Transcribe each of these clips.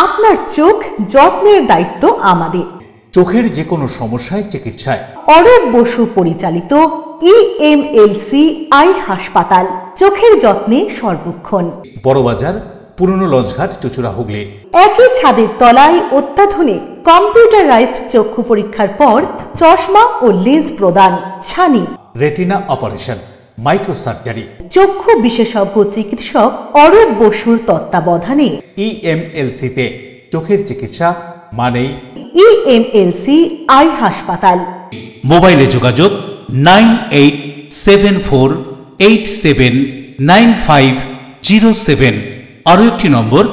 আপনার চোখ যত্নের দায়িত্ব আমাদের। চোখের যে কোনো সমস্যায় চিকিৎসায় অরূপ বসু পরিচালিত EMLC আই হাসপাতাল, চোখের যত্নে সর্বক্ষণ। বড়বাজার, পুরনো লঞ্চঘাট, চুঁচুড়া, হুগলি। একই ছাদের তলায় অত্যাধুনিক কম্পিউটারাইজড চক্ষু পরীক্ষার পর চশমা ও লেন্স প্রদান, ছানি, রেটিনা অপারেশন, মাইক্রোসার্জারি। চক্ষু বিশেষজ্ঞ চিকিৎসক অরূপ বসুর তত্ত্বাবধানে EMLC-তে চোখের চিকিৎসা মানেই EMLC আই হাসপাতাল। মোবাইলে যোগাযোগ 9874879507। আরও একটি নম্বর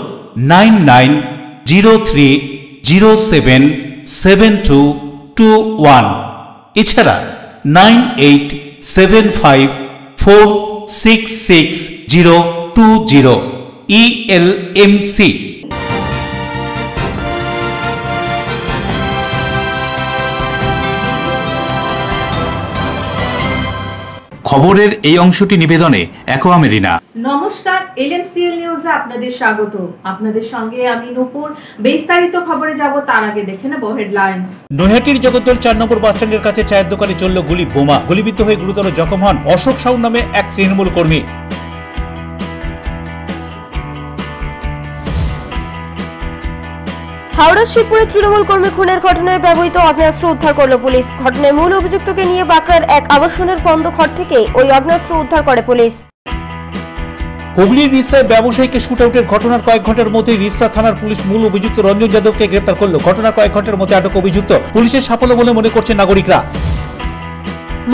9903077221। এছাড়া 9875466020। ELMC। খবরের এই অংশটি নিবেদনে অ্যাকোয়া মেরিনা। নমস্কার, LMCL নিউজে আপনাদের স্বাগত। আপনাদের সঙ্গে আমি নূপুর। বিস্তারিত খবরে যাব তার আগে দেখে নেব হেডলাইন্স। নৈহাটির জগদ্দল 4 নম্বর বাস স্ট্যান্ডের কাছে চায়ের দোকানে চলল গুলি বোমা। গুলিবিদ্ধ হয়ে গুরুতর জখম হন অশোক সাউ নামে এক তৃণমূল কর্মী। হাওড়া শিবপুরে তৃণমূল কর্মী খুনের ঘটনায় ব্যবহৃত আগ্নেয়াস্ত্র উদ্ধার করল পুলিশ। ঘটনায় মূল অভিযুক্তকে নিয়ে বাঁকড়ার এক আবাসনের বন্ধ ঘর থেকে ওই আগ্নেয়াস্ত্র উদ্ধার করে পুলিশ। হুগলির রিসরায় ব্যবসায়ীকে শুট আউটের ঘটনার কয়েক ঘন্টার মধ্যেই রিসরা থানার পুলিশ মূল অভিযুক্ত রঞ্জন যাদবকে গ্রেপ্তার করল। ঘটনার কয়েক ঘন্টার মধ্যে আটক অভিযুক্ত পুলিশের সাফল্য বলে মনে করছেন নাগরিকরা।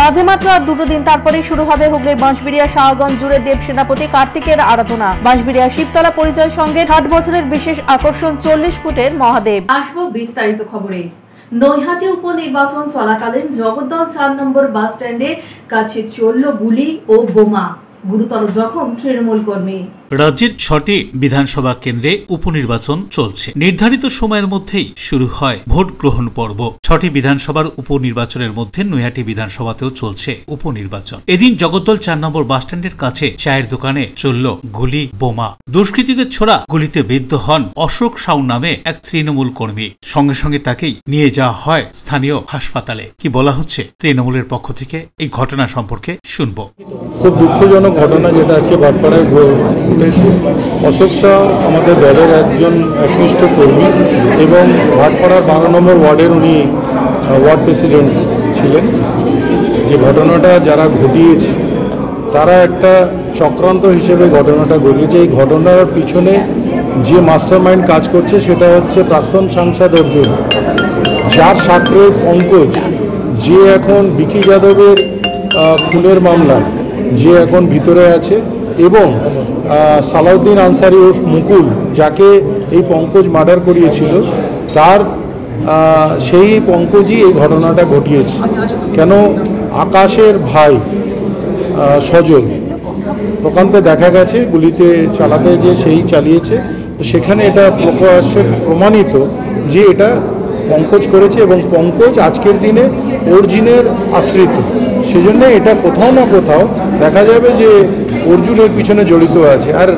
মাঝে মাত্র আর 2 দিন তারপরেই শুরু হবে হুগলির বাঁশবেড়িয়া শাহগঞ্জ জুড়ে দেব সেনাপতি কার্তিকের আরাধনা। বাঁশবেড়িয়া শিবতলা পরিচয় সঙ্গে 60 বছরের বিশেষ আকর্ষণ 40 ফুটের মহাদেব। আসবো বিস্তারিত খবরে। নৈহাটি উপনির্বাচন চলাকালীন জগদ্দল 4 নম্বর বাস স্ট্যান্ডে কাছে চলল গুলি ও বোমা। গুরুতর জখম তৃণমূল কর্মী। রাজ্যের 6টি বিধানসভা কেন্দ্রে উপনির্বাচন চলছে। নির্ধারিত সময়ের মধ্যেই শুরু হয় ভোট গ্রহণ পর্ব। 6টি বিধানসভার উপনির্বাচনের মধ্যে নৈহাটি বিধানসভাতেও চলছে উপনির্বাচন। এদিন জগদ্দল 4 নম্বর বাস স্ট্যান্ডের কাছে চায়ের দোকানে চলল গুলি বোমা। দুষ্কৃতীদের ছোড়া গুলিতে বিদ্ধ হন অশোক সাউ নামে এক তৃণমূল কর্মী। সঙ্গে সঙ্গে তাকেই নিয়ে যাওয়া হয় স্থানীয় হাসপাতালে। কি বলা হচ্ছে তৃণমূলের পক্ষ থেকে এই ঘটনা সম্পর্কে শুনবো। খুব দুঃখজনক ঘটনা যেটা আজকে ভাটপাড়ায় ঘটেছে। অশোক শাহ আমাদের দলের একজন একনিষ্ঠ কর্মী এবং ভাটপাড়ার 12 নম্বর ওয়ার্ডের উনি ওয়ার্ড প্রেসিডেন্ট ছিলেন। যে ঘটনাটা যারা ঘটিয়েছে তারা একটা চক্রান্ত হিসেবে ঘটনাটা ঘটিয়েছে। এই ঘটনার পিছনে যে মাস্টার মাইন্ড কাজ করছে সেটা হচ্ছে প্রাক্তন সাংসদ অর্জুন, যার ছাত্র পঙ্কজ, যে এখন বিকি যাদবের খুনের মামলায় যে এখন ভিতরে আছে, এবং সালাউদ্দিন আনসারি ওরফ মুকুল, যাকে এই পঙ্কজ মার্ডার করিয়েছিল, তার সেই পঙ্কজই এই ঘটনাটা ঘটিয়েছে। কেন আকাশের ভাই সজল প্রকান্তে দেখা গেছে গুলিতে চালাতে যে সেই চালিয়েছে, তো সেখানে এটা প্রকাশ্যে প্রমাণিত যে এটা পঙ্কজ করেছে এবং পঙ্কজ আজকের দিনে অর্জুনের আশ্রিত। সেজন্য এটা কোথাও না কোথাও দেখা যাবে যে অর্জুনের পিছনে জড়িত আছে। আর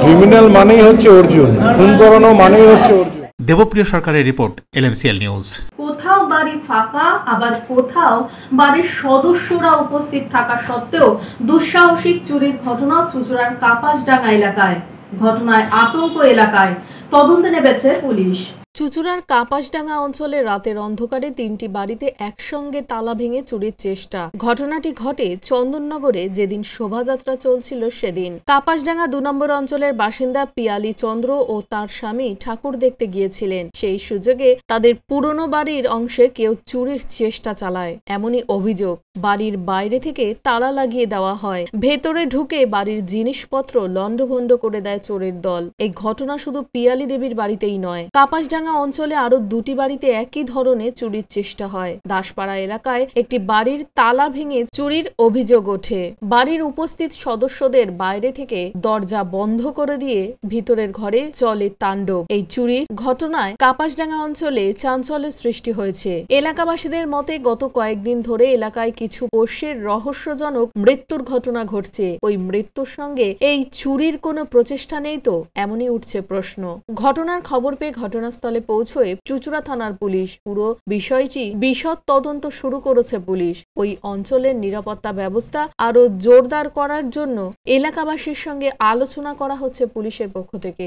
ক্রিমিনাল মানেই হচ্ছে অর্জুন, খুন করানো মানেই হচ্ছে অর্জুন। দেবপ্রিয় সরকারের রিপোর্ট, LMCL নিউজ। কোথাও বাড়ি ফাঁকা, আবার কোথাও বাড়ির সদস্যরা উপস্থিত থাকা সত্ত্বেও দুঃসাহসিক চুরির ঘটনা চুঁচুড়ার কাপাসডাঙ্গা এলাকায়। ঘটনায় আতঙ্ক এলাকায়, তদন্তে নেমেছে পুলিশ। চুঁচুড়ার কাপাসডাঙ্গা অঞ্চলে রাতের অন্ধকারে 3টি বাড়িতে একসঙ্গে তালা ভেঙে চুরির চেষ্টা। ঘটনাটি ঘটে চন্দননগরে যেদিন শোভাযাত্রা চলছিল সেদিন। কাপাসডাঙ্গা 2 নম্বর অঞ্চলের বাসিন্দা পিয়ালি চন্দ্র ও তার স্বামী ঠাকুর দেখতে গিয়েছিলেন। সেই সুযোগে তাদের পুরনো বাড়ির অংশে কেউ চুরির চেষ্টা চালায়, এমনই অভিযোগ। বাড়ির বাইরে থেকে তালা লাগিয়ে দেওয়া হয়। ভেতরে ঢুকে বাড়ির জিনিসপত্র লণ্ডভণ্ড করে দেয় চোরের দল। এই ঘটনা শুধু পিয়ালি দেবীর বাড়িতেই নয়, কাপাসডাঙ্গা কাপাসডাঙ্গা অঞ্চলে আরো দুটি বাড়িতে একই ধরনের চুরির চেষ্টা হয়। দাসপাড়া এলাকায় একটি বাড়ির তালা ভেঙে চুরির অভিযোগ ওঠে। বাড়ির উপস্থিত সদস্যদের বাইরে থেকে দরজা বন্ধ করে দিয়ে ভিতরের ঘরে চলে তাণ্ডব। এই চুরির ঘটনায় কাপাসডাঙ্গা অঞ্চলে চাঞ্চল্যের সৃষ্টি হয়েছে। এলাকাবাসীদের মতে গত কয়েকদিন ধরে এলাকায় কিছু পোষ্যের রহস্যজনক মৃত্যুর ঘটনা ঘটছে। ওই মৃত্যুর সঙ্গে এই চুরির কোনো প্রচেষ্টা নেই তো, এমনই উঠছে প্রশ্ন। ঘটনার খবর পেয়ে ঘটনাস্থলে পৌঁছয়ে চুঁচুড়া থানার পুলিশ। পুরো বিষয়টি বিশদ তদন্ত শুরু করেছে পুলিশ। ওই অঞ্চলের নিরাপত্তা ব্যবস্থা আরো জোরদার করার জন্য এলাকাবাসীর সঙ্গে আলোচনা করা হচ্ছে পুলিশের পক্ষ থেকে।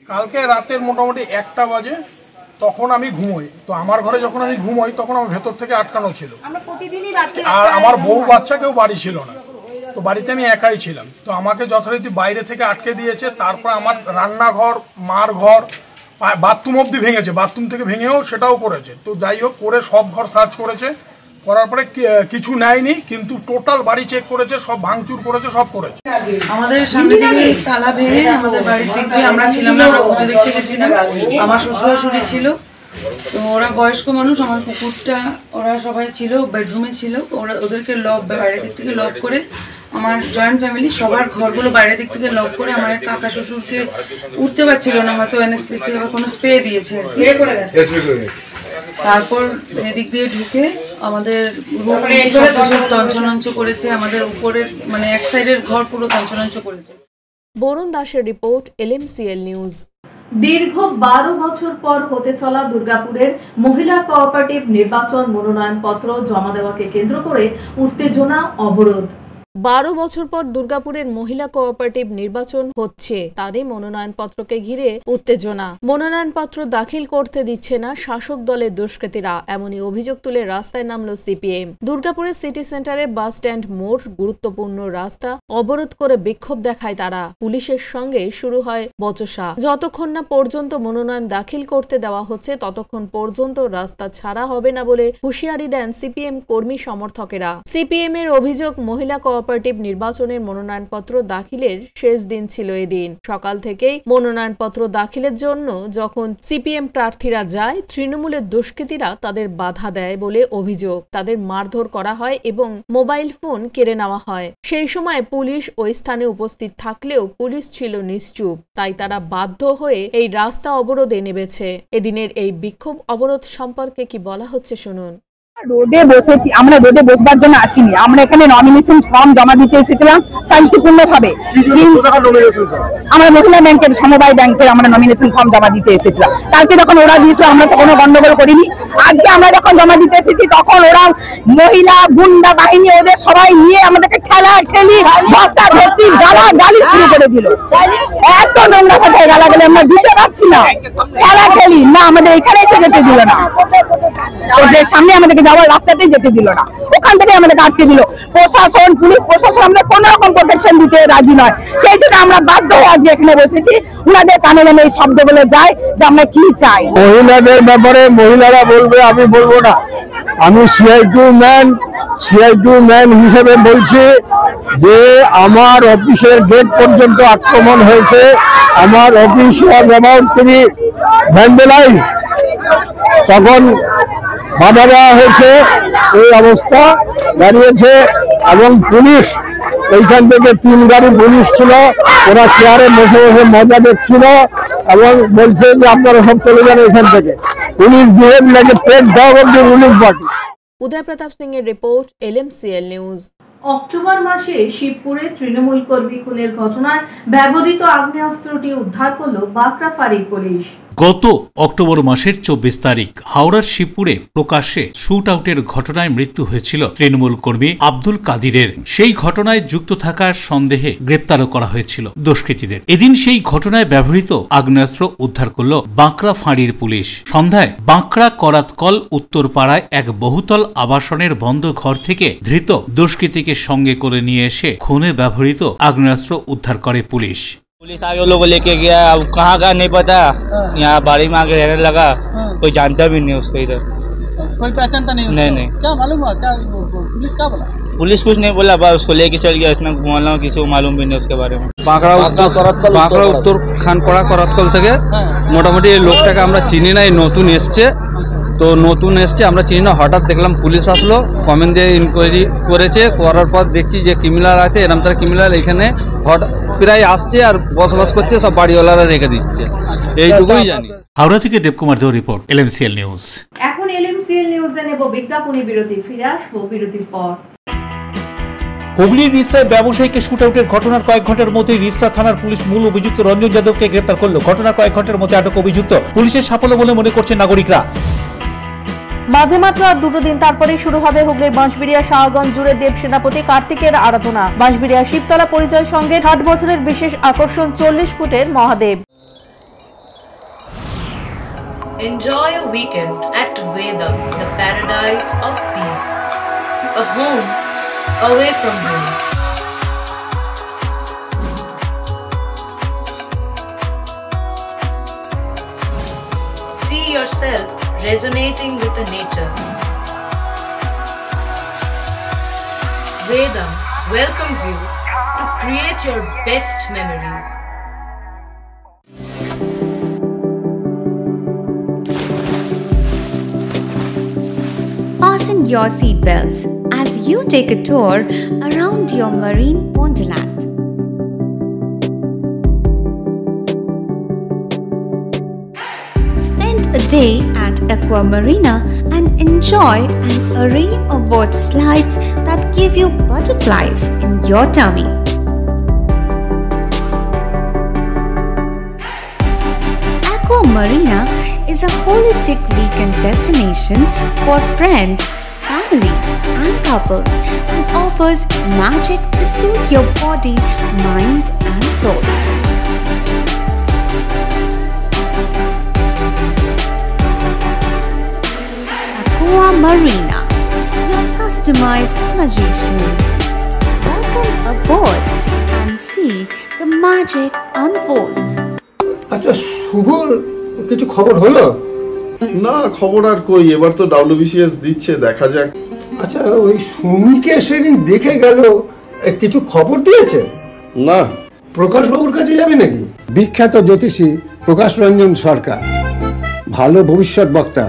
কালকে রাতের মোটামুটি 1টা বাজে, তখন আমি ঘুমোই। তো আমার ঘরে যখন আমি ঘুমোই তখন আমার ভেতর থেকে আটকানো ছিল, আর আমার বউ বাচ্চা কেউ বাড়ি ছিল না। তো বাড়িতে আমি একাই ছিলাম। তো আমাকে যথারীতি বাইরে থেকে আটকে দিয়েছে। তারপর আমার রান্নাঘর, মার ঘর, বাথরুম অব্দি ভেঙেছে, বাথরুম থেকে ভেঙেও সেটাও করেছে। তো যাই হোক করে সব ঘর সার্চ করেছে, করার পরে কিছু নেয়নি, কিন্তু টোটাল বাড়ি চেক করেছে, সব ভাঙচুর করেছে, সব করেছে। আমাদের সামনে থেকে তালা ভেঙে আমাদের বাড়ির দিক দিয়ে, আমরা ছিলাম না, আমরা পুজো দেখতে গেছিলাম, আমার শ্বশুর শাশুড়ি ছিল। তো ওরা বয়স্ক মানুষ, আমার কুকুরটা, ওরা সবাই ছিল, বেডরুমে ছিল। ওরা ওদেরকে লক, বাইরের দিক থেকে লক করে, আমার জয়েন্ট ফ্যামিলি সবার ঘরগুলো বাইরের দিক থেকে লক করে, আমার কাকা শ্বশুরকে উঠতে পারছিল না, হয়তো অ্যানেস্থেসিয়া বা কোনো স্প্রে দিয়েছে। তারপর এদিক দিয়ে ঢুকে আমাদের তঞ্চনঞ্চ করেছে, আমাদের উপরে মানে এক সাইডের ঘর পুরো তঞ্চনঞ্চ করেছে। বরুণ দাসের রিপোর্ট, LMCL নিউজ। দীর্ঘ 12 বছর পর হতে চলা দুর্গাপুরের মহিলা কোঅপারেটিভ নির্বাচন মনোনয়নপত্র জমা দেওয়াকে কেন্দ্র করে উত্তেজনা, অবরোধ। 12 বছর পর দুর্গাপুরের মহিলা কোঅপারেটিভ নির্বাচন হচ্ছে, তারই মনোনয়নপত্রকে ঘিরে উত্তেজনা। মনোনয়নপত্র দাখিল করতে দিচ্ছে না শাসক দলের দুষ্কৃতীরা, এমনই অভিযোগ তুলে রাস্তায় নামল CPM। দুর্গাপুরের সিটি সেন্টারে বাস স্ট্যান্ড মোড় গুরুত্বপূর্ণ রাস্তা অবরোধ করে বিক্ষোভ দেখায় তারা। পুলিশের সঙ্গে শুরু হয় বচসা। যতক্ষণ না পর্যন্ত মনোনয়ন দাখিল করতে দেওয়া হচ্ছে ততক্ষণ পর্যন্ত রাস্তা ছাড়া হবে না বলে হুঁশিয়ারি দেন CPM কর্মী সমর্থকেরা। CPM এর অভিযোগ, মহিলা কোঅপারেটিভ নির্বাচনের মনোনয়নপত্র দাখিলের শেষ দিন ছিল এদিন। সকাল থেকেই মনোনয়নপত্র দাখিলের জন্য যখন CPM প্রার্থীরা যায়, তৃণমূলের দুষ্কৃতীরা তাদের বাধা দেয় বলে অভিযোগ। তাদের মারধর করা হয় এবং মোবাইল ফোন কেড়ে নেওয়া হয়। সেই সময় পুলিশ ওই স্থানে উপস্থিত থাকলেও পুলিশ ছিল নিশ্চুপ, তাই তারা বাধ্য হয়ে এই রাস্তা অবরোধে নেমেছে। এদিনের এই বিক্ষোভ অবরোধ সম্পর্কে কি বলা হচ্ছে শুনুন। রোডে বসেছি, আমরা রোডে বসবার জন্য আসিনি, আমরা এখানে নমিনেশন ফর্ম জমা দিতে এসেছিলাম শান্তিপূর্ণ ভাবে। আমরা মহিলা ব্যাংকের, সমবায় ব্যাংকের আমরা নমিনেশন ফর্ম জমা দিতে এসেছিলাম। কালকে যখন ওরা দিয়েছে আমরা তো কোনো গন্ডগোল করিনি। আজকে আমরা যখন জমা দিতে এসেছি তখন ওরা মহিলা গুন্ডা বাহিনী ওদের সবাই নিয়ে আমাদেরকে ঠেলি বস্তা ভর্তি গালাগালি শুরু করে দিল। এত নোংরা ভাষায় গালাগালি আমরা দিতে পারছি না, ঠেলি না, আমাদের এখানে এসে যেতে দিল না, ওদের সামনে আমাদেরকে যাওয়ার রাস্তাতে যেতে দিল না, ওখান থেকে আমাদেরকে আটকে দিল। প্রশাসন, পুলিশ প্রশাসন আমাদের কোন রকম প্রোটেকশন দিতে রাজি নয়। সেই জন্য আমরা বাধ্য হয়ে আজকে এখানে বসেছি। উনাদের কানে যেন এই শব্দগুলো যায় যে আমরা কি চাই। মহিলাদের ব্যাপারে মহিলারা বলবে, আমি বলবো না। আমি CI2 ম্যান হিসেবে বলছি যে আমার অফিসের গেট পর্যন্ত আক্রমণ হয়েছে, আমার অফিস তিনি ভ্যান্ডালাইজ, তখন বাধা দেওয়া হয়েছে, এই অবস্থা দাঁড়িয়েছে। এবং পুলিশ এইখান থেকে 3 গাড়ি পুলিশ ছিল, ওরা চেয়ারে বসে বসে মজা দেখছিল এবং বলছে যে আপনারা সব চলে যান এখান থেকে। পুলিশ বিহেভ লাগে পেট দেওয়া বলছে রুলিং পার্টি। উদয় প্রতাপ সিং এর রিপোর্ট, LMCL নিউজ। অক্টোবর মাসে শিবপুরে তৃণমূল কর্মী খুনের ঘটনায় ব্যবহৃত আগ্নেয়াস্ত্রটি উদ্ধার করল বাঁকড়া ফাঁড়ির পুলিশ। গত অক্টোবর মাসের 24 তারিখ হাওড়ার শিবপুরে প্রকাশ্যে শুট আউটের ঘটনায় মৃত্যু হয়েছিল তৃণমূল কর্মী আব্দুল কাদিরের। সেই ঘটনায় যুক্ত থাকার সন্দেহে গ্রেপ্তারও করা হয়েছিল দুষ্কৃতীদের। এদিন সেই ঘটনায় ব্যবহৃত আগ্নেয়াস্ত্র উদ্ধার করল বাঁকড়া ফাঁড়ির পুলিশ। সন্ধ্যায় বাঁকড়া করাতকল উত্তরপাড়ায় এক বহুতল আবাসনের বন্ধ ঘর থেকে ধৃত দুষ্কৃতীকে সঙ্গে করে নিয়ে এসে খুনে ব্যবহৃত আগ্নেয়াস্ত্র উদ্ধার করে পুলিশ। पुलिस आगे लोग को लेके गया, अब कहाँ का नहीं पता, यहाँ बाड़ी में आके रहने लगा, कोई जानता भी नहीं उसको इधर। कोई पहचानता नहीं? नहीं। क्या मालूम हुआ? क्या पुलिस क्या बोला? पुलिस कुछ नहीं बोला, बस उसको लेके चल गया। इतना घुमाना किसी को मालूम भी नहीं उसके बारे में। বাঁকড়া উত্তর খানপাড়া করাতকল থেকে মোটামুটি এই লোকটাকে আমরা চিনি না, নতুন এসছে তো নতুন এসছে আমরা চিনি না। হঠাৎ দেখলাম পুলিশ আসলো, কমেন্ট দিয়ে ইনকোয়ারি করেছে, করার পর দেখছি যে ক্রিমিনাল আছে, এরম তার ক্রিমিনাল এখানে হঠাৎ প্রায় আসছে আর বসবাস করছে, সব বাড়িওয়ালারা রেখে দিচ্ছে, এইটুকুই জানি। হাওড়া থেকে দেবকুমার দেও রিপোর্ট, LMCL নিউজ। এখন LMCL নিউজে নেব বিজ্ঞাপনী বিরতি, ফিরে আসবো বিরতির পর। হুগলির রিসরায় ব্যবসায়ীকে শুট আউটের ঘটনার কয়েক ঘন্টার মধ্যেই রিসরা থানার পুলিশ মূল অভিযুক্ত রঞ্জন যাদবকে গ্রেপ্তার করলো। ঘটনার কয়েক ঘন্টার মধ্যে আটক অভিযুক্ত পুলিশের সাফল্য বলে মনে করছেন নাগরিকরা। মাঝে মাত্র আর 2 দিন তারপরেই শুরু হবে হুগলির বাঁশবেড়িয়া শাহগঞ্জ জুড়ে দেব সেনাপতি কার্তিকের আরাধনা। বাঁশবেড়িয়া শিবতলা পরিচয় সঙ্গে 60 বছরের বিশেষ আকর্ষণ 40 ফুটের Mahadev. Enjoy a weekend at Vedam, the paradise of peace. A home away from home. See yourself resonating with the nature. Vedam welcomes you to create your best memories. Fasten your seatbelts as you take a tour around your marine wonderland. Spend a day at Aqua Marina and enjoy an array of water slides that give you butterflies in your tummy. Aqua Marina is a holistic weekend destination for friends, family, and couples and offers magic to soothe your body, mind, and soul. Aqua Marina, your customized magician. Welcome aboard and see the magic unfold. আচ্ছা শুভর কিছু খবর হলো? না, খবর আর কই, এবার তো WBCS দিচ্ছে, দেখা যাক। আচ্ছা ওই সুমিকে সেদিন দেখে গেল, কিছু খবর দিয়েছে? না। প্রকাশ বাবুর কাছে যাবে নাকি? বিখ্যাত জ্যোতিষী প্রকাশ রঞ্জন সরকার, ভালো ভবিষ্যৎ বক্তা।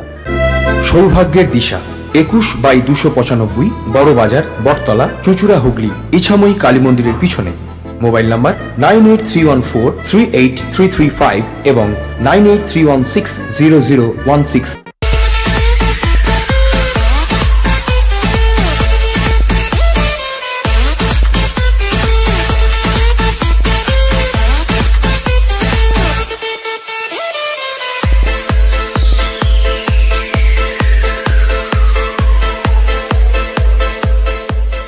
সৌভাগ্যের দিশা 21/295 বড় বাজার, বটতলা, চুচুড়া, হুগলি, ইছাময়ী কালী মন্দিরের পিছনে। মোবাইল নাম্বার 9831438335 এবং 9831600016।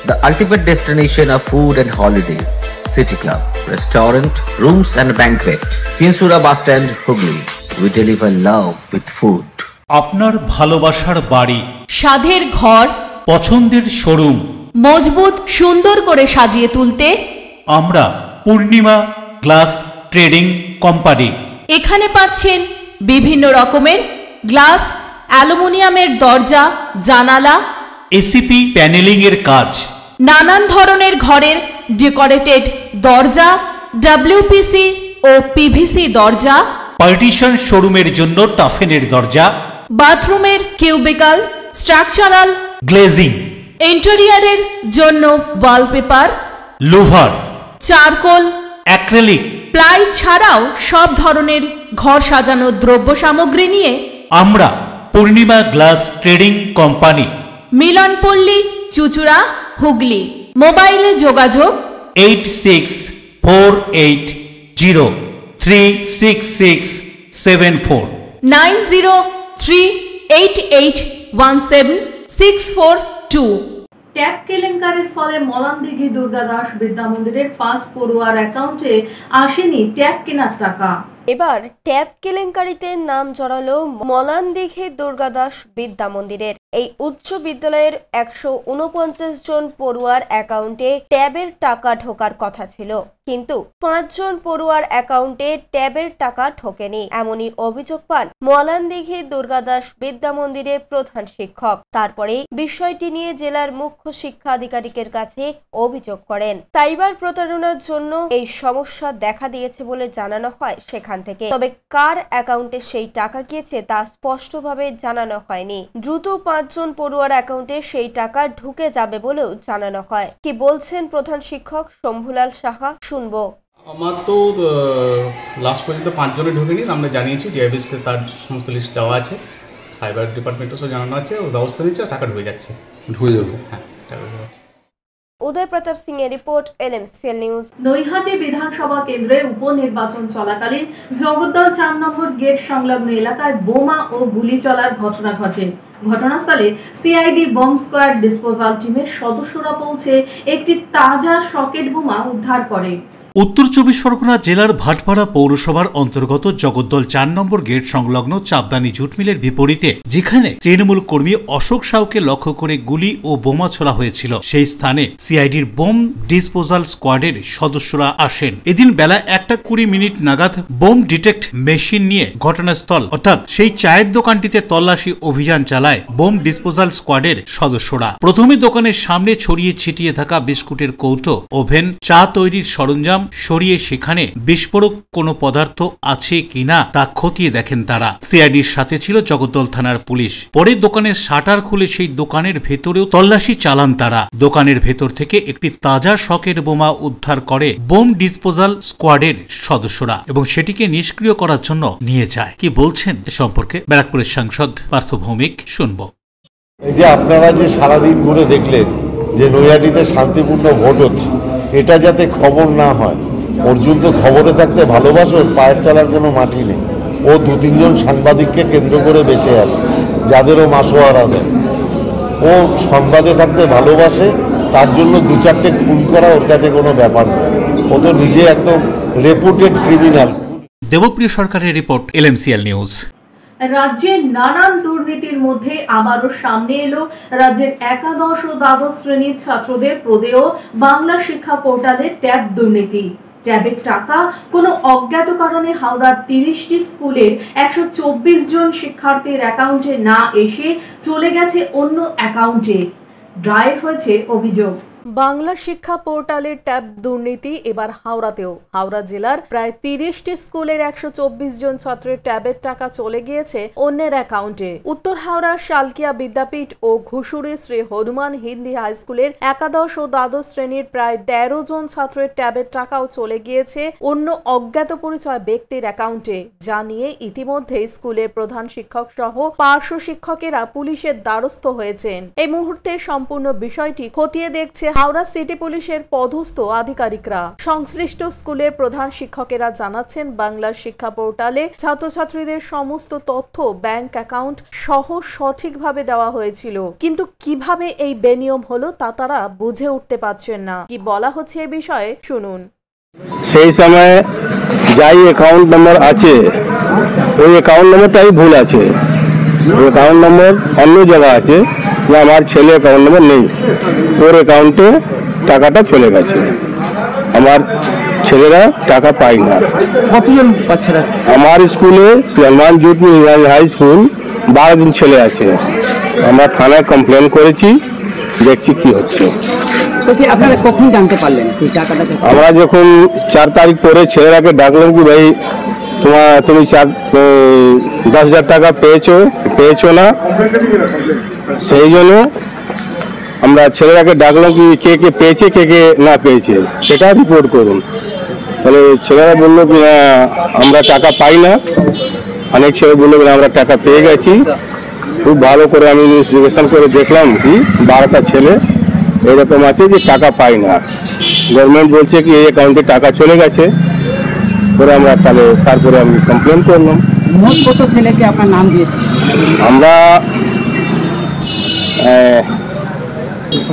The ultimate destination of food and holidays. City Club, restaurant, rooms and banquet. Finsura Bus Stand, Hugli. We deliver love with food. আপনার ভালোবাসার বাড়ি, স্বাদের ঘর, পছন্দের শোরুম মজবুত সুন্দর করে সাজিয়ে তুলতে আমরা পূর্ণিমা গ্লাস ট্রেডিং কোম্পানি। এখানে পাচ্ছেন বিভিন্ন রকমের গ্লাস, অ্যালুমিনিয়ামের দরজা, জানালা, এসিপি প্যানেলিং এর কাজ, নানান ধরনের ঘরের ডেকোরেটেড দরজা, WPC ও PVC দরজা, পার্টিশন শোরুমের জন্য টাফেনের দরজা, বাথরুমের কিউবিকাল, স্ট্রাকচারাল গ্লেজিং, ইন্টেরিয়রের জন্য wallpaper, louver, charcoal, acrylic, ply ছাড়াও সব ধরনের ঘর সাজানোর দ্রব্য সামগ্রী নিয়ে আমরা Purnima glass trading company, Milanpalli, চুচুড়া, হুগলি। মোবাইলে যোগাযোগ 8640366674 9038817642। ট্যাব কেলেঙ্কারির ফলে মলানদিঘি দুর্গাদাস বিদ্যা মন্দিরের 5 পড়ুয়ার অ্যাকাউন্টে আসেনি ট্যাব কেনার টাকা। এবার ট্যাব কেলেঙ্কারিতে নাম জড়ালো মলানদিঘি দুর্গাদাস বিদ্যা মন্দিরের। এই উচ্চ বিদ্যালয়ের 149 জন পড়ুয়ার অ্যাকাউন্টে ট্যাবের টাকা ঢোকার কথা ছিল, কিন্তু 5 জন পড়ুয়ার অ্যাকাউন্টে ট্যাবের টাকা ঢোকেনি, এমনই অভিযোগ পান মলানদিঘি দুর্গাদাস বিদ্যা মন্দিরের প্রধান শিক্ষক। তারপরে বিষয়টি নিয়ে জেলার মুখ্য শিক্ষা আধিকারিকের কাছে অভিযোগ করেন। সাইবার প্রতারণার জন্য এই সমস্যা দেখা দিয়েছে বলে জানানো হয় সেখান থেকে। তবে কার অ্যাকাউন্টে সেই টাকা গিয়েছে তা স্পষ্টভাবে জানানো হয়নি। দ্রুত 5 জন পড়ুয়ার অ্যাকাউন্টে সেই টাকা ঢুকে যাবে বলেও জানানো হয়। কি বলছেন প্রধান শিক্ষক শম্ভুলাল সাহা, শুনবো। আমার তো লাস্ট পর্যন্ত 5 জনে ঢোকেনি, আমরা জানিয়েছি ডিআইবিএসকে, তার সমস্ত লিস্ট দেওয়া আছে, সাইবার ডিপার্টমেন্টও সব জানানো আছে, ও ব্যবস্থা নিচ্ছে, টাকা ঢুকে যাচ্ছে। ঢুকে যাবে? হ্যাঁ, টাকা ঢুকে যাচ্ছে। উদয় প্রতাপ সিং এর রিপোর্ট, LMCL নিউজ। নৈহাটি বিধানসভা কেন্দ্রে উপনির্বাচন চলাকালীন জগদ্দল 4 নম্বর গেট সংলগ্ন এলাকায় বোমা ও গুলি চলার ঘটনা ঘটে। ঘটনাস্থলে সিআইডি বম্ব স্কোয়াড ডিসপোজাল টিমের সদস্যরা পৌঁছে একটি তাজা সকেট বোমা উদ্ধার করে। উত্তর 24 পরগনা জেলার ভাটপাড়া পৌরসভার অন্তর্গত জগদ্দল 4 নম্বর গেট সংলগ্ন চাপদানি জুট মিলের বিপরীতে যেখানে তৃণমূল কর্মী অশোক সাউকে লক্ষ্য করে গুলি ও বোমা ছোড়া হয়েছিল, সেই স্থানে সিআইডির বোম ডিসপোজাল স্কোয়াডের সদস্যরা আসেন। এদিন বেলা 1:20 নাগাদ বোম ডিটেক্ট মেশিন নিয়ে ঘটনাস্থল অর্থাৎ সেই চায়ের দোকানটিতে তল্লাশি অভিযান চালায় বোম ডিসপোজাল স্কোয়াডের সদস্যরা। প্রথমে দোকানের সামনে ছড়িয়ে ছিটিয়ে থাকা বিস্কুটের কৌটো, ওভেন, চা তৈরির সরঞ্জাম সরিয়ে সেখানে বিস্ফোরক কোনো পদার্থ আছে কিনা তা খতিয়ে দেখেন তারা। সিআইডির সাথে ছিল জগদ্দল থানার পুলিশ। পরে দোকানের শাটার খুলে সেই দোকানের ভেতরেও তল্লাশি চালান তারা। দোকানের ভেতর থেকে একটি তাজা সকেট বোমা উদ্ধার করে বোম ডিসপোজাল স্কোয়াডের সদস্যরা এবং সেটিকে নিষ্ক্রিয় করার জন্য নিয়ে যায়। কি বলছেন এ সম্পর্কে ব্যারাকপুরের সাংসদ পার্থ ভৌমিক, শুনবো। এই যে আপনারা যে সারাদিন ঘুরে দেখলেন যে নৈহাটিতে শান্তিপূর্ণ ভোট হচ্ছে, এটা যাতে খবর না হয়। অর্জুন তো খবরে থাকতে ভালোবাসেন, পায়ের তলার কোনো মাটি নেই। ও 2-3 জন সাংবাদিককে কেন্দ্র করে বেঁচে আছে, যাদেরও মাসোয়ারা দেয়। ও সংবাদে থাকতে ভালোবাসে, তার জন্য 2-4টে খুন করা ওর কাছে কোনো ব্যাপার নয়। ও তো নিজে একদম রেপুটেড ক্রিমিনাল। দেবপ্রিয় সরকারের রিপোর্ট, LMCL নিউজ। রাজ্যে নানান দুর্নীতির মধ্যে আবারও সামনে এলো রাজ্যের একাদশ ও দ্বাদশ শ্রেণীর ছাত্রদের প্রদেয় বাংলা শিক্ষা পোর্টালে ট্যাব দুর্নীতি। ট্যাবের টাকা কোনো অজ্ঞাত কারণে হাওড়ার 30টি স্কুলের 124 জন শিক্ষার্থীর অ্যাকাউন্টে না এসে চলে গেছে অন্য অ্যাকাউন্টে। দায়ের হয়েছে অভিযোগ। বাংলা শিক্ষা পোর্টালের ট্যাব দুর্নীতি এবার হাওড়াতেও। হাওড়া জেলার প্রায় 30টি স্কুলের 124 জন ছাত্রের ট্যাবের টাকা চলে গিয়েছে অন্যের অ্যাকাউন্টে। উত্তর হাওড়ার শালকিয়া বিদ্যাপীঠ ও ঘুষুরি শ্রী হনুমান হিন্দি হাই স্কুলের একাদশ ও দ্বাদশ শ্রেণীর প্রায় 13 জন ছাত্রের ট্যাবের টাকাও চলে গিয়েছে অন্য অজ্ঞাত পরিচয় ব্যক্তির অ্যাকাউন্টে, যা নিয়ে ইতিমধ্যে স্কুলের প্রধান শিক্ষক সহ পার্শ্ব শিক্ষকেরা পুলিশের দ্বারস্থ হয়েছেন। এই মুহূর্তে সম্পূর্ণ বিষয়টি খতিয়ে দেখছে হাওড়া সিটি পুলিশের পদস্থ আধিকারিকরা। সংশ্লিষ্ট স্কুলের প্রধান শিক্ষকেরা জানাচ্ছেন, বাংলা শিক্ষা পোর্টালে ছাত্রছাত্রীদের সমস্ত তথ্য ব্যাংক অ্যাকাউন্ট সহ সঠিকভাবে দেওয়া হয়েছিল, কিন্তু কিভাবে এই বেনিয়ম হলো তা তারা বুঝে উঠতে পারছেন না। কি বলা হচ্ছে এ বিষয়ে শুনুন। সেই সময় যাই অ্যাকাউন্ট নম্বর আছে ওই অ্যাকাউন্ট নম্বরটাই ভুল আছে, ওই অ্যাকাউন্ট নম্বর অন্য জায়গা আছে, যে আমার ছেলে অ্যাকাউন্ট নম্বর নেই, ওর অ্যাকাউন্টে টাকাটা চলে গেছে। আমার ছেলেরা টাকা পায় না। কতজন পাচ্ছে না? আমার স্কুলে Suleman jute mill high school 12 জন ছেলে আছে। আমরা থানায় কমপ্লেন করেছি, দেখছি কি হচ্ছে। আপনারা কখন জানতে পারলেন এই টাকাটা? আমরা যখন 4 তারিখ পরে ছেলেরাকে ডাকলাম কি ভাই তুমি 10,000 টাকা পেয়েছো না, সেই জন্য আমরা ছেলেরাকে ডাকলাম কি কে কে পেয়েছে কে কে না পেয়েছে সেটা রিপোর্ট করুন। তাহলে ছেলেরা বললো কি না আমরা টাকা পাই না, অনেক ছেলে বললো কি আমরা টাকা পেয়ে গেছি। খুব ভালো করে আমি ইনভেস্টিগেশন করে দেখলাম কি 12টা ছেলে এরকম আছে যে টাকা পাই না। গভর্নমেন্ট বলছে কি এই অ্যাকাউন্টে টাকা চলে গেছে, পরে আমরা তারপরে আমি কমপ্লেন করলাম। মোট কত ছেলেকে আপনার নাম দিয়েছে? আমরা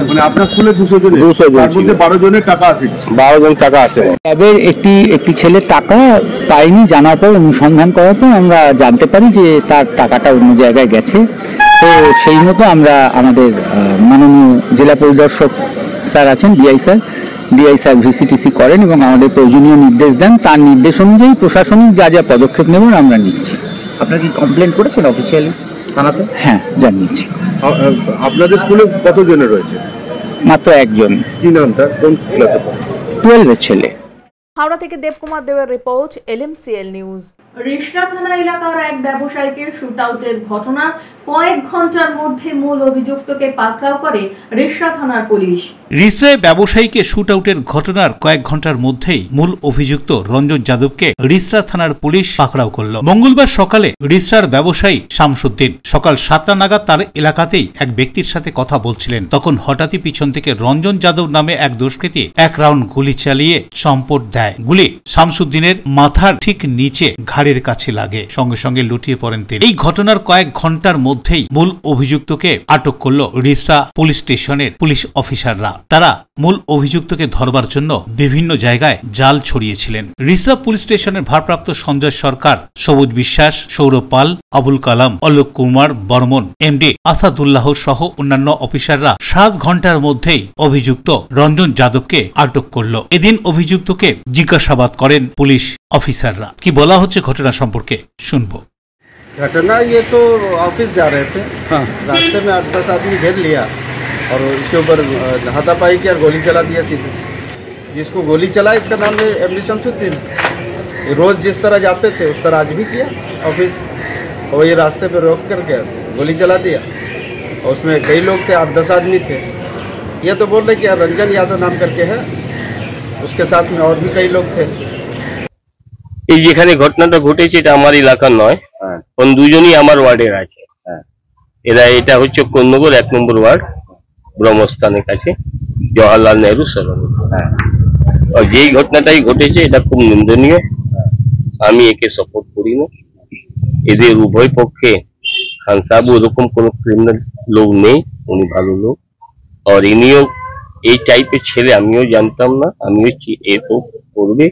মানে আপনার স্কুলে 200 জন, 12 জনের টাকা আছে। 12 জন টাকা আছে। তবে একটি ছেলে টাকা পায়নি, জানার পর অনুসন্ধান করার পর আমরা জানতে পারি যে তার টাকাটা অন্য জায়গায় গেছে। তো সেই মতো আমরা আমাদের মাননীয় জেলা পরিদর্শক স্যার আছেন, ডিআই স্যার, ডিআই স্যার ভিসিটিসি করেন এবং আমাদের প্রয়োজনীয় নির্দেশ দেন। তার নির্দেশ অনুযায়ী প্রশাসনিক যা যা পদক্ষেপ নেব আমরা নিচ্ছি। আপনারা কি কমপ্লেন করেছেন অফিসিয়ালি থানাতে? হ্যাঁ, জানিয়েছি। আপনাদের স্কুলে কতজনের রয়েছে? মাত্র একজন। কি নাম তার? কোন ক্লাসে পড়ে? 12 এর ছেলে। হাওড়া থেকে দেবকুমার দেবের রিপোর্ট, LMCL নিউজ। রিষড়া থানা এলাকার এক ব্যবসায়ীকে শুট আউটের ঘটনা কয়েক ঘন্টার মধ্যে মূল অভিযুক্তকে পাকড়াও করে রিষড়া থানার পুলিশ। রিষড়ায় ব্যবসায়ীকে শুট আউটের ঘটনার কয়েক ঘন্টার মধ্যেই মূল অভিযুক্ত রঞ্জন যাদবকে রিষড়া থানার পুলিশ পাকড়াও করল। মঙ্গলবার সকালে রিষড়ার ব্যবসায়ী শামসুদ্দিন সকাল 7টা নাগাদ তার এলাকাতেই এক ব্যক্তির সাথে কথা বলছিলেন। তখন হঠাৎই পিছন থেকে রঞ্জন যাদব নামে এক দুষ্কৃতী এক রাউন্ড গুলি চালিয়ে চম্পট দেয়। গুলি শামসুদ্দিনের মাথার ঠিক নিচে ঘাড়ের কাছে লাগে, সঙ্গে সঙ্গে লুটিয়ে পড়েন তিনি। এই ঘটনার কয়েক ঘন্টার মধ্যেই মূল অভিযুক্তকে আটক করল রিষড়া পুলিশ স্টেশনের পুলিশ অফিসাররা। তারা মূল অভিযুক্তকে ধরবার জন্য বিভিন্ন জায়গায় জাল ছড়িয়েছিলেন। রিষড়া পুলিশ স্টেশনের ভারপ্রাপ্ত সঞ্জয় সরকার, সবুজ বিশ্বাস, সৌরভ পাল, আবুল কালাম, অলোক কুমার বর্মন, এমডি আসাদুল্লাহ সহ অন্যান্য অফিসাররা 7 ঘন্টার মধ্যেই অভিযুক্ত রঞ্জন যাদবকে আটক করল। এদিন অভিযুক্তকে জিজ্ঞাসাবাদ করেন পুলিশ অফিসাররা। কি বলা হচ্ছে ঘটনা সম্পর্কে শুনবো। घटना ये तो ऑफिस जा रहे थे, रास्ते में 8-10 आदमी घेर लिया और इसके ऊपर हाथापाई किया और गोली चला दिया सीधे। जिसको गोली चला इसका नाम है एमडी शमसुद्दीन। रोज़ जिस तरह जाते थे उस तरह आज भी किया ऑफिस, और ये रास्ते पे रोक करके गोली चला दिया। और उसमें कई लोग थे, 8-10 आदमी थे। ये तो बोल रहे कि रंजन यादव नाम करके है, उसके साथ में और भी कई लोग थे। এই যেখানে ঘটনাটা ঘটেছে এটা আমার এলাকা নয়, কোন দুজনই আমার ওয়ার্ডের আছে। এরা এটা হচ্ছে কোন্নগর 1 নম্বর ওয়ার্ড, ব্রহ্মস্থানের কাছে, জওয়াহরলাল নেহরু সরণ। আর যেই ঘটনাটাই ঘটেছে এটা খুব নিন্দনীয়, আমি একে সাপোর্ট করি না। এদের উভয় পক্ষে খান সাহেব ওরকম কোনো ক্রিমিনাল লোক নেই, উনি ভালো লোক। আর ইনিও এই টাইপের ছেলে আমিও জানতাম না, আমিও এ তো করবে।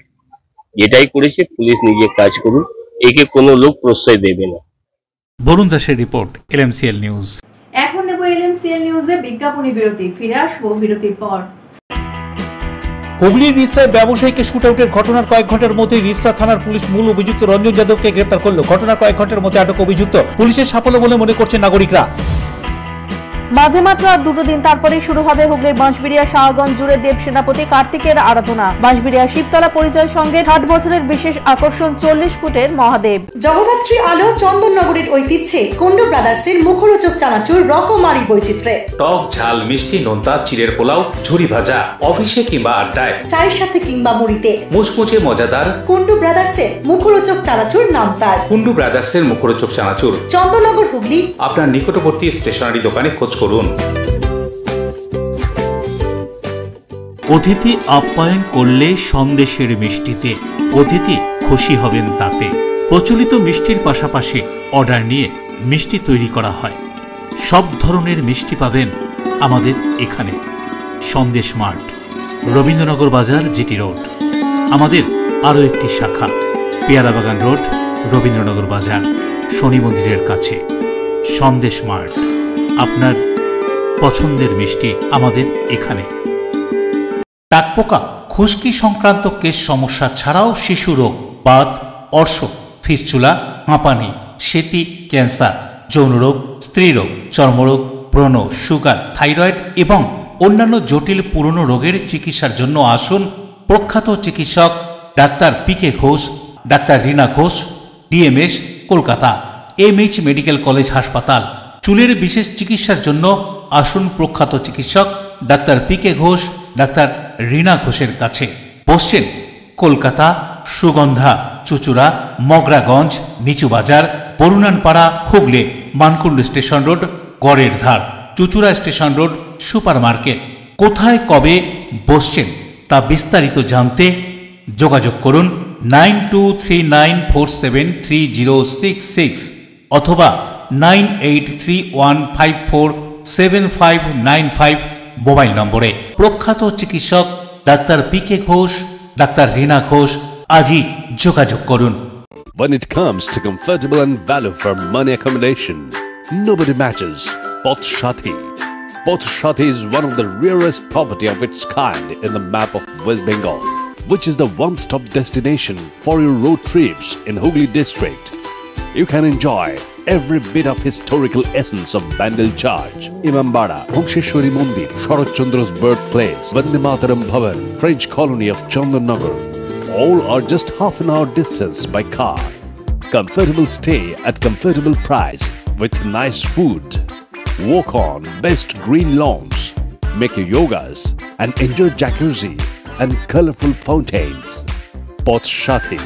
যেটাই করেছে পুলিশ নিজে কাজ করুন, একে কোনো লোক প্রশ্রয় দেবে না। বরুণ দাসের রিপোর্ট, LMCL নিউজ। এখন নেব LMCL নিউজে বিজ্ঞাপনী বিরতি, ফিরে আসবো বিরতির পর। হুগলির রিষড়ায় ব্যবসায়ীকে শুট আউটের ঘটনার কয়েক ঘন্টার মধ্যে রিষড়া থানার পুলিশ মূল অভিযুক্ত রঞ্জন যাদবকে গ্রেপ্তার করল। ঘটনার কয়েক ঘন্টার মধ্যে আটক অভিযুক্ত পুলিশের সাফল্য বলে মনে করছেন নাগরিকরা। মাঝে মাত্র আর 2 দিন তারপরেই শুরু হবে হুগলির বাঁশবেড়িয়া শাহগঞ্জ জুড়ে দেব সেনাপতি কার্তিকের আরাধনা। বাঁশবেড়িয়া শিবতলা পরিচয় সঙ্গে 60 বছরের বিশেষ আকর্ষণ 40 ফুটের মহাদেব। জগদ্ধাত্রী আলো চন্দননগরের ঐতিহ্যে কুন্ডু ব্রাদার্সের মুখরোচক চানাচুর রকমারি বৈচিত্র্যে। টক ঝাল মিষ্টি নোনতা চিড়ের পোলাও ঝুরি ভাজা, অফিসে কিংবা আড্ডায়, চায়ের সাথে কিংবা মুড়িতে মুচমুচে মজাদার কুন্ডু ব্রাদার্সের মুখরোচক চানাচুর নাম তার। কুন্ডু ব্রাদার্সের মুখরোচক চানাচুর চন্দননগর হুগলি। আপনার নিকটবর্তী স্টেশনারি দোকানে খোঁজ করুন। অতিথি আপ্যায়ন করলে সন্দেশের মিষ্টিতে অতিথি খুশি হবেন তাতে। প্রচলিত মিষ্টির পাশাপাশি অর্ডার নিয়ে মিষ্টি তৈরি করা হয়। সব ধরনের মিষ্টি পাবেন আমাদের এখানে। সন্দেশ মার্ট, রবীন্দ্রনগর বাজার, জিটি রোড। আমাদের আরও একটি শাখা পেয়ারাবাগান রোড, রবীন্দ্রনগর বাজার, শনি মন্দিরের কাছে। সন্দেশ মার্ট, আপনার পছন্দের মিষ্টি আমাদের এখানে। টাকপোকা, খুশকি সংক্রান্ত কেশ সমস্যা ছাড়াও শিশু রোগ, বাত, অর্শ, ফিস্চুলা, হাঁপানি, সেতি, ক্যান্সার, যৌন রোগ, স্ত্রী রোগ, চর্মরোগ, ব্রণ, সুগার, থাইরয়েড এবং অন্যান্য জটিল পুরনো রোগের চিকিৎসার জন্য আসুন প্রখ্যাত চিকিৎসক doctor PK Ghosh, doctor Rina Ghosh, DMS, Kolkata, MH medical college হাসপাতাল। চুলের বিশেষ চিকিৎসার জন্য আসুন প্রখ্যাত চিকিৎসক doctor PK Ghosh, doctor Rina ঘোষের কাছে। বসছেন কলকাতা, সুগন্ধা, চুচুড়া, মগরাগঞ্জ, নিচু বাজার, বরুণানপাড়া, হুগলি, মানকুণ্ড স্টেশন রোড, গড়ের ধার, চুচুড়া স্টেশন রোড, সুপার মার্কেট। কোথায় কবে বসছেন তা বিস্তারিত জানতে যোগাযোগ করুন 9239473066 অথবা 9831547595 মোবাইল নম্বরে। প্রখ্যাত চিকিৎসক doctor PK Ghosh, doctor Rina Ghosh, আজই যোগাযোগ করুন। When it comes to comfortable and value for money accommodation, nobody matches Poth Shati. Pothshati is one of the rarest property of its kind in the map of West Bengal, which is the one-stop destination for your road trips in Hooghly district. You can enjoy every bit of historical essence of Bandel Church, Imambara, Bhongsheshwari Mandir, Sharat Chandra's birthplace, Vande Mataram Bhavan, French colony of Chandannagar. All are just half an hour distance by car. Comfortable stay at comfortable price with nice food. Walk on best green lawns, make your yogas and enjoy jacuzzi and colorful fountains. Pothshati,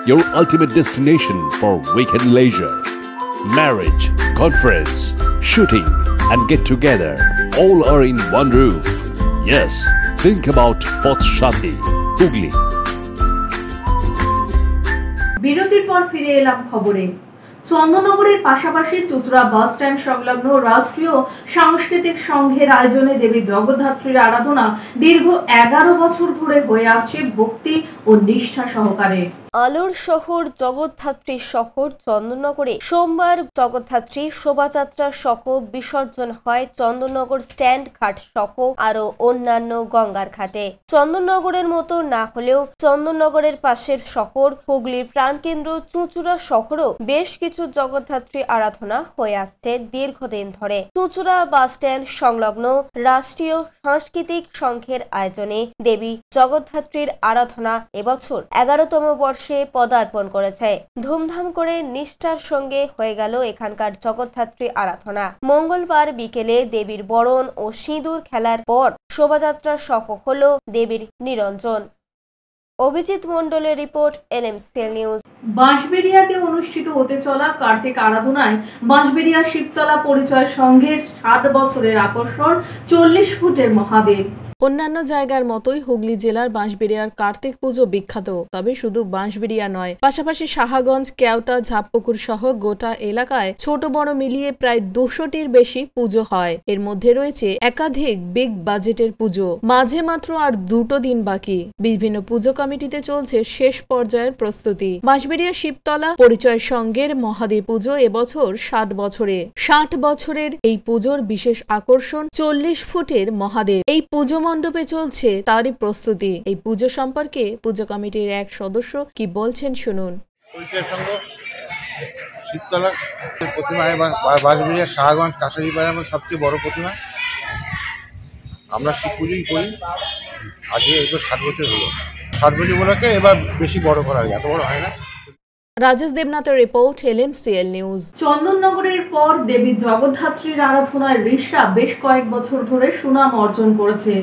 your ultimate destination for weekend leisure. Marriage, conference, shooting and get together all are in one roof. Yes, think about Pothshati, Hooghly. বিরতির পর ফিরে এলাম খবরে। চন্দননগরের পাশাপাশি Chuchura bus stand সংলগ্ন রাষ্ট্রীয় সাংস্কৃতিক সংঘের আয়োজনে দেবী জগদ্ধাত্রীর আরাধনা দীর্ঘ 11 বছর ধরে হয়ে আসছে ভক্তি ও নিষ্ঠা সহকারে। আলোর শহর জগদ্ধাত্রী শহর চন্দননগরে সোমবার জগদ্ধাত্রী শোভাযাত্রা সহ বিসর্জন হয় চন্দননগর স্ট্যান্ড ঘাট সহ আরো অন্যান্য গঙ্গার ঘাটে। চন্দননগরের মতো না হলেও চন্দননগরের পাশের শহর হুগলির প্রাণকেন্দ্র চুঁচুড়া শহরেও বেশ কিছু জগদ্ধাত্রী আরাধনা হয়ে আসছে দীর্ঘদিন ধরে। চুঁচুড়া বাস স্ট্যান্ড সংলগ্ন রাষ্ট্রীয় সাংস্কৃতিক সংঘের আয়োজনে দেবী জগদ্ধাত্রীর আরাধনা এবছর 11তম বর্ষে পদার্পণ করেছে। ধুমধাম করে নিষ্ঠার সঙ্গে হয়ে গেল এখানকার জগদ্ধাত্রী আরাধনা। মঙ্গলবার বিকেলে দেবীর বরণ ও সিঁদুর খেলার পর শোভাযাত্রা সহ হল দেবীর নিরঞ্জন। অভিজিৎ মণ্ডলের রিপোর্ট, LMCL নিউজ। বাঁশবেড়িয়াতে অনুষ্ঠিত হতে চলা কার্তিক আরাধনায় বাঁশবেড়িয়া শিবতলা পরিচয় সংঘের 7 বছরের আকর্ষণ 40 ফুটের মহাদেব। অন্যান্য জায়গার মতোই হুগলি জেলার বাঁশবেড়িয়ার কার্তিক পুজো বিখ্যাত। তবে শুধু বাঁশবেড়িয়া নয়, পাশাপাশি সাহাগঞ্জ, কেওটা, ঝাপপুকুর সহ গোটা এলাকায় ছোট বড় মিলিয়ে প্রায় 200টির বেশি পুজো হয়। এর মধ্যে রয়েছে একাধিক বিগ বাজেটের পুজো। মাঝে মাত্র আর 2 দিন বাকি। বিভিন্ন পুজো কমিটিতে চলছে শেষ পর্যায়ের প্রস্তুতি। বাঁশবেড়িয়া শিবতলা পরিচয় সংঘের মহাদেব পুজো এবছর 60 বছরে। 60 বছরের এই পুজোর বিশেষ আকর্ষণ 40 ফুটের মহাদেব। এই পুজো মণ্ডপে চলছে তারই প্রস্তুতি। এই পুজো সম্পর্কে পুজো কমিটির এক সদস্য কি বলছেন শুনুন। শিবতলা প্রতিমা বাঁশবেড়িয়া শাহগঞ্জ কাছারিপাড়ার মধ্যে সবচেয়ে বড় প্রতিমা। আমরা শিব পুজোই করি। আজকে এবার 60 বছর হলো। 60 বছর বলাকে এবার বেশি বড় করা হয়, এত বড় হয় না। রাজেশ দেবনাথের রিপোর্ট, LMCL নিউজ। চন্দননগরের পর দেবী জগদ্ধাত্রীর আরাধনায় ঋষরা বেশ কয়েক বছর ধরে সুনাম অর্জন করেছে।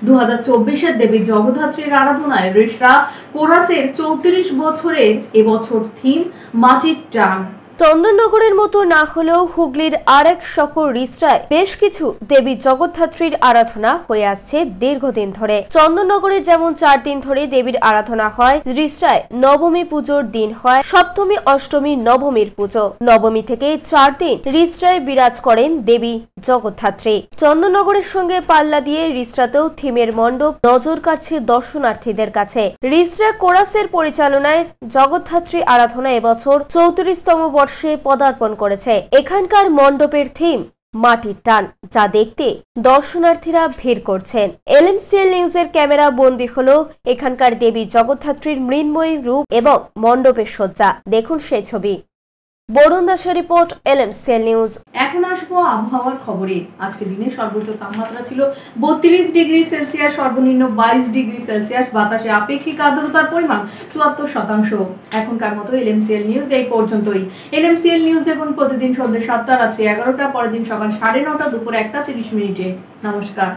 2024-এর দেবী জগদ্ধাত্রীর আরাধনায় ঋষরা কোরাসের 34 বছরের এবছর থিম মাটির টান। চন্দননগরের মতো না হলেও হুগলির আরেক শহর রিসরায় বেশ কিছু দেবী জগদ্ধাত্রীর আরাধনা হয়ে আসছে দীর্ঘদিন ধরে। চন্দননগরে যেমন 4 দিন ধরে দেবীর আরাধনা হয়, রিসরায় নবমী পুজোর দিন হয় সপ্তমী, অষ্টমী, নবমীর পুজো। নবমী থেকে 4 দিন রিসরায় বিরাজ করেন দেবী জগদ্ধাত্রী। চন্দননগরের সঙ্গে পাল্লা দিয়ে রিসরাতেও থিমের মণ্ডপ নজর কাটছে দর্শনার্থীদের কাছে। রিসরা কোরাসের পরিচালনায় জগদ্ধাত্রী আরাধনা এবছর 34তম বর্ষে পদার্পণ করেছে। এখানকার মণ্ডপের থিম মাটির টান, যা দেখতে দর্শনার্থীরা ভিড় করছেন। LMCL নিউজের ক্যামেরা বন্দী হলো এখানকার দেবী জগদ্ধাত্রীর মৃন্ময়ী রূপ এবং মণ্ডপের সজ্জা। দেখুন সেই ছবি। বরুণ দাসের রিপোর্ট, LMCL নিউজ। এখন আসবো আবহাওয়ার খবরে। আজকে দিনের সর্বোচ্চ তাপমাত্রা ছিল 32 ডিগ্রি সেলসিয়াস, সর্বনিম্ন 22 ডিগ্রি সেলসিয়াস। বাতাসে আপেক্ষিক আর্দ্রতার পরিমাণ 74%। এখনকার মতো LMCL নিউজ এই পর্যন্তই। LMCL নিউজ দেখুন প্রতিদিন সন্ধ্যে 7টা, রাত্রি 11টা, পরের দিন সকাল 9:30, দুপুর 1:30 মিনিটে। নমস্কার।